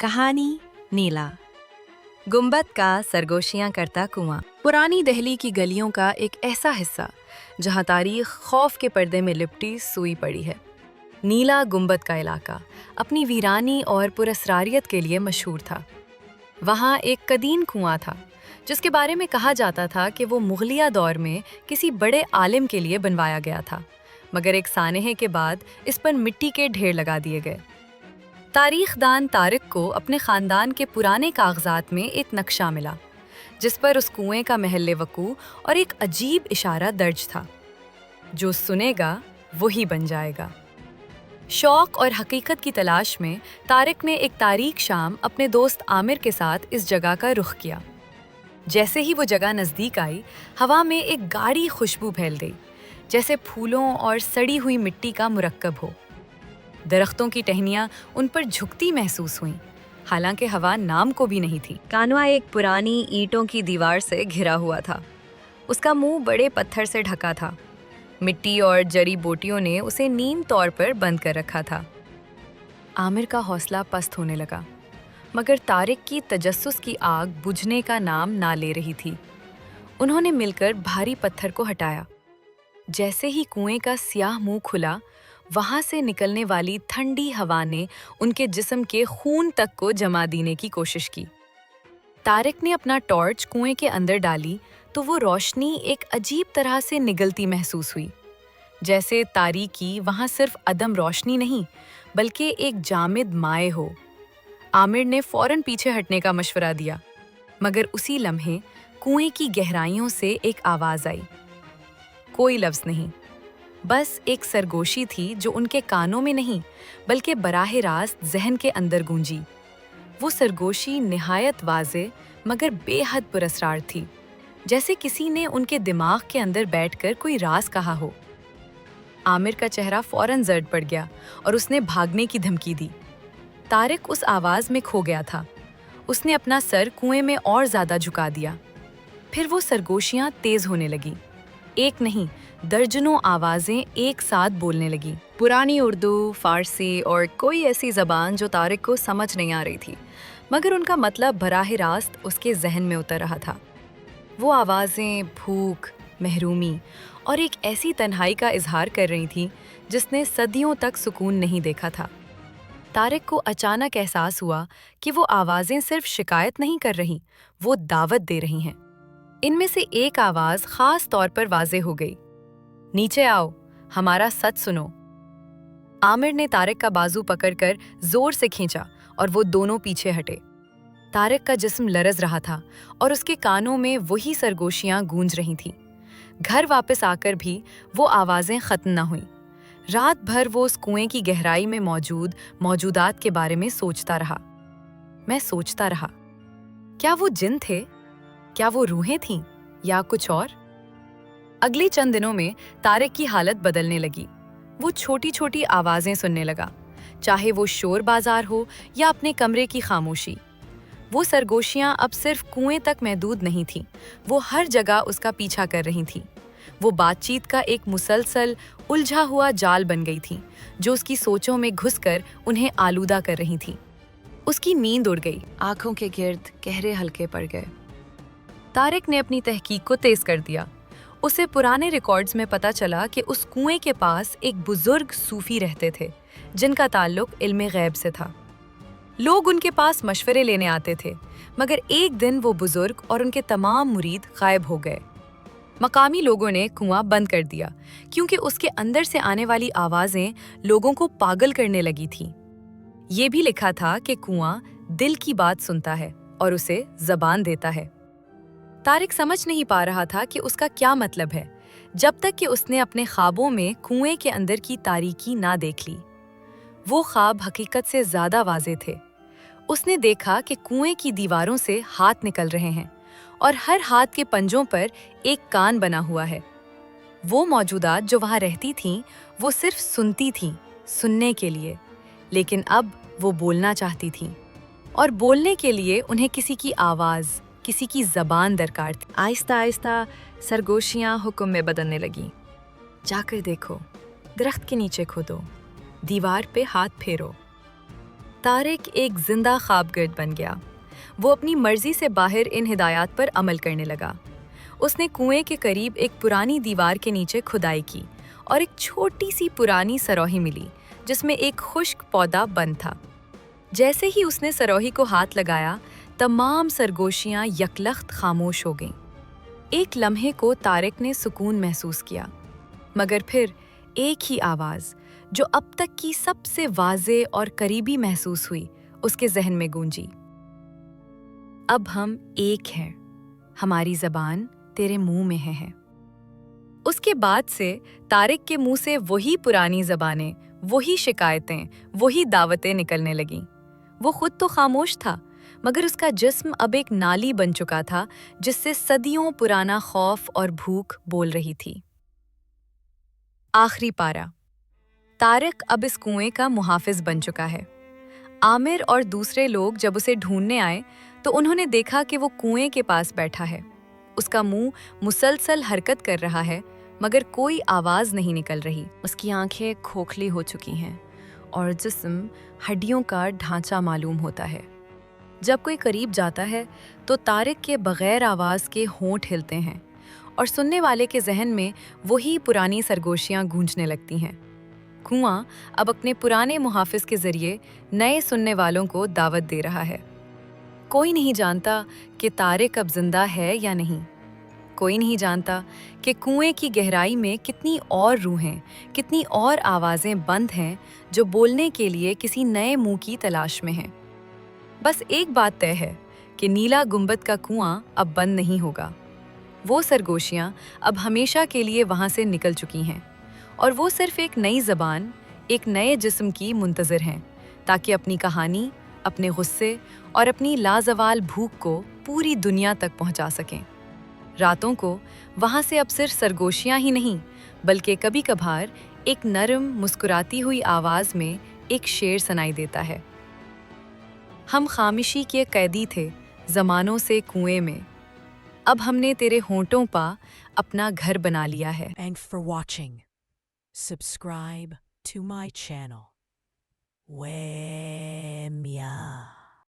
कहानी नीला। गुंबद का सरगोशियां करता कुआं। पुरानी दिल्ली की गलियों का एक ऐसा हिस्सा जहां तारीख खौफ के पर्दे में लिपटी सूई पड़ी है। नीला गुंबद का इलाका अपनी वीरानी और पुरस्रारियत के लिए मशहूर था। वहाँ एक कदीम कुआं था जिसके बारे में कहा जाता था कि वो मुगलिया दौर में किसी बड़े आलिम के लिए बनवाया गया था, मगर एक सानहे के बाद इस पर मिट्टी के ढेर लगा दिए गए। तारीखदान तारिक को अपने ख़ानदान के पुराने कागजात में एक नक्शा मिला जिस पर उस कुएं का महल वकू और एक अजीब इशारा दर्ज था, जो सुनेगा वही बन जाएगा। शौक और हकीकत की तलाश में तारिक ने एक तारीख शाम अपने दोस्त आमिर के साथ इस जगह का रुख किया। जैसे ही वो जगह नज़दीक आई, हवा में एक गाढ़ी खुशबू फैल गई, जैसे फूलों और सड़ी हुई मिट्टी का मुरक्कब हो। दरख्तों की टहनियाँ उन पर झुकती महसूस हुईं, हालांकि हवा नाम को भी नहीं थी। कानवा एक पुरानी ईंटों की दीवार से घिरा हुआ था। उसका मुंह बड़े पत्थर से ढका था। मिट्टी और जड़ी बूटियों ने उसे नीम तौर पर बंद कर रखा था। आमिर का हौसला पस्त होने लगा, मगर तारिक की तजस्सुस की आग बुझने का नाम ना ले रही थी। उन्होंने मिलकर भारी पत्थर को हटाया। जैसे ही कुएं का स्याह मुंह खुला, वहां से निकलने वाली ठंडी हवा ने उनके जिस्म के खून तक को जमा देने की कोशिश की। तारिक ने अपना टॉर्च कुएं के अंदर डाली तो वो रोशनी एक अजीब तरह से निगलती महसूस हुई, जैसे तारीकी वहां सिर्फ अदम रोशनी नहीं बल्कि एक जामिद माए हो। आमिर ने फौरन पीछे हटने का मशवरा दिया, मगर उसी लम्हे कुएं की गहराइयों से एक आवाज आई। कोई लफ्ज नहीं, बस एक सरगोशी थी जो उनके कानों में नहीं बल्कि बराह रास्त जहन के अंदर गूंजी। वो सरगोशी निहायत वाज़े मगर बेहद पुरस्रार थी, जैसे किसी ने उनके दिमाग के अंदर बैठकर कोई राज कहा हो। आमिर का चेहरा फौरन जर्द पड़ गया और उसने भागने की धमकी दी। तारिक उस आवाज में खो गया था। उसने अपना सर कुएं में और ज्यादा झुका दिया। फिर वो सरगोशियां तेज होने लगी। एक नहीं, दर्जनों आवाजें एक साथ बोलने लगी। पुरानी उर्दू, फारसी और कोई ऐसी जबान जो तारिक को समझ नहीं आ रही थी, मगर उनका मतलब बराह रास्त उसके जहन में उतर रहा था। वो आवाजें भूख, महरूमी और एक ऐसी तन्हाई का इजहार कर रही थीं जिसने सदियों तक सुकून नहीं देखा था। तारिक को अचानक एहसास हुआ कि वो आवाजें सिर्फ शिकायत नहीं कर रही, वो दावत दे रही हैं। इनमें से एक आवाज खास तौर पर वाजे हो गई। नीचे आओ, हमारा सच सुनो। आमिर ने तारिक का बाजू पकड़कर जोर से खींचा और वो दोनों पीछे हटे। तारिक का जिस्म लरज रहा था और उसके कानों में वही सरगोशियां गूंज रही थीं। घर वापस आकर भी वो आवाजें खत्म न हुईं। रात भर वो उस कुएं की गहराई में मौजूद मौजूदात के बारे में सोचता रहा। मैं सोचता रहा, क्या वो जिन थे? क्या वो रूहें थीं या कुछ और? अगले चंद दिनों में तारिक की हालत बदलने लगी। वो छोटी छोटी आवाजें सुनने लगा, चाहे वो शोर बाजार हो या अपने कमरे की खामोशी। वो सरगोशियां अब सिर्फ कुएं तक महदूद नहीं थीं, वो हर जगह उसका पीछा कर रही थीं। वो बातचीत का एक मुसलसल उलझा हुआ जाल बन गई थी, जो उसकी सोचों में घुसकर उन्हें आलूदा कर रही थी। उसकी नींद उड़ गई, आंखों के गिर्द गहरे हल्के पड़ गए। तारिक ने अपनी तहकीक को तेज कर दिया। उसे पुराने रिकॉर्ड्स में पता चला कि उस कुएं के पास एक बुजुर्ग सूफी रहते थे जिनका ताल्लुक इल्मे गैब से था। लोग उनके पास मशवरे लेने आते थे, मगर एक दिन वो बुजुर्ग और उनके तमाम मुरीद गायब हो गए। मकामी लोगों ने कुआं बंद कर दिया क्योंकि उसके अंदर से आने वाली आवाजें लोगों को पागल करने लगी थीं। ये भी लिखा था कि कुआं दिल की बात सुनता है और उसे जबान देता है। तारिक समझ नहीं पा रहा था कि उसका क्या मतलब है, जब तक कि उसने अपने ख्वाबों में कुएं के अंदर की तारीकी ना देख ली। वो ख्वाब हकीकत से ज्यादा वाज़े थे। उसने देखा कि कुएं की दीवारों से हाथ निकल रहे हैं और हर हाथ के पंजों पर एक कान बना हुआ है। वो मौजूदात जो वहां रहती थीं, वो सिर्फ सुनती थीं, सुनने के लिए, लेकिन अब वो बोलना चाहती थीं, और बोलने के लिए उन्हें किसी की आवाज, किसी की जबान दरकार थी। आहिस्ता आहिस्ता सरगोशियां हुक्म में बदलने लगी। जाकर देखो, दरख्त के नीचे खोदो, दीवार पे हाथ फेरो। तारिक एक जिंदा ख्वाबगर्द बन गया। वो अपनी मर्जी से बाहर इन हिदायत पर अमल करने लगा। उसने कुएं के करीब एक पुरानी दीवार के नीचे खुदाई की और एक छोटी सी पुरानी सरोही मिली जिसमें एक खुश्क पौधा बंद था। जैसे ही उसने सरोही को हाथ लगाया, तमाम सरगोशियां यकलख्त खामोश हो गईं। एक लम्हे को तारिक ने सुकून महसूस किया, मगर फिर एक ही आवाज़ जो अब तक की सबसे वाज़े और करीबी महसूस हुई उसके जहन में गूंजी। अब हम एक हैं, हमारी ज़बान तेरे मुंह में है। उसके बाद से तारिक के मुंह से वही पुरानी ज़बानें, वही शिकायतें, वही दावतें निकलने लगीं। वो खुद तो खामोश था, मगर उसका जिस्म अब एक नाली बन चुका था जिससे सदियों पुराना खौफ और भूख बोल रही थी। आखिरी पारा। तारिक अब इस कुएं का मुहाफिज बन चुका है। आमिर और दूसरे लोग जब उसे ढूंढने आए तो उन्होंने देखा कि वो कुएं के पास बैठा है। उसका मुंह मुसलसल हरकत कर रहा है, मगर कोई आवाज नहीं निकल रही। उसकी आंखें खोखली हो चुकी हैं और जिस्म हड्डियों का ढांचा मालूम होता है। जब कोई करीब जाता है तो तारिक के बगैर आवाज के होंठ हिलते हैं और सुनने वाले के जहन में वही पुरानी सरगोशियां गूंजने लगती हैं। कुआं अब अपने पुराने मुहाफिज के जरिए नए सुनने वालों को दावत दे रहा है। कोई नहीं जानता कि तारिक अब जिंदा है या नहीं। कोई नहीं जानता कि कुएं की गहराई में कितनी और रूहें, कितनी और आवाजें बंद हैं जो बोलने के लिए किसी नए मुंह की तलाश में हैं। बस एक बात तय है कि नीला गुंबद का कुआं अब बंद नहीं होगा। वो सरगोशियां अब हमेशा के लिए वहां से निकल चुकी हैं और वो सिर्फ एक नई ज़बान, एक नए जिस्म की मुंतज़िर हैं, ताकि अपनी कहानी, अपने गुस्से और अपनी लाजवाल भूख को पूरी दुनिया तक पहुंचा सकें। रातों को वहां से अब सिर्फ सरगोशियां ही नहीं, बल्कि कभी कभार एक नरम मुस्कुराती हुई आवाज़ में एक शेर सुनाई देता है। हम खामोशी के कैदी थे ज़मानों से कुएं में, अब हमने तेरे होंठों पा अपना घर बना लिया है। Thanks for watching. Subscribe to my channel. Wemia.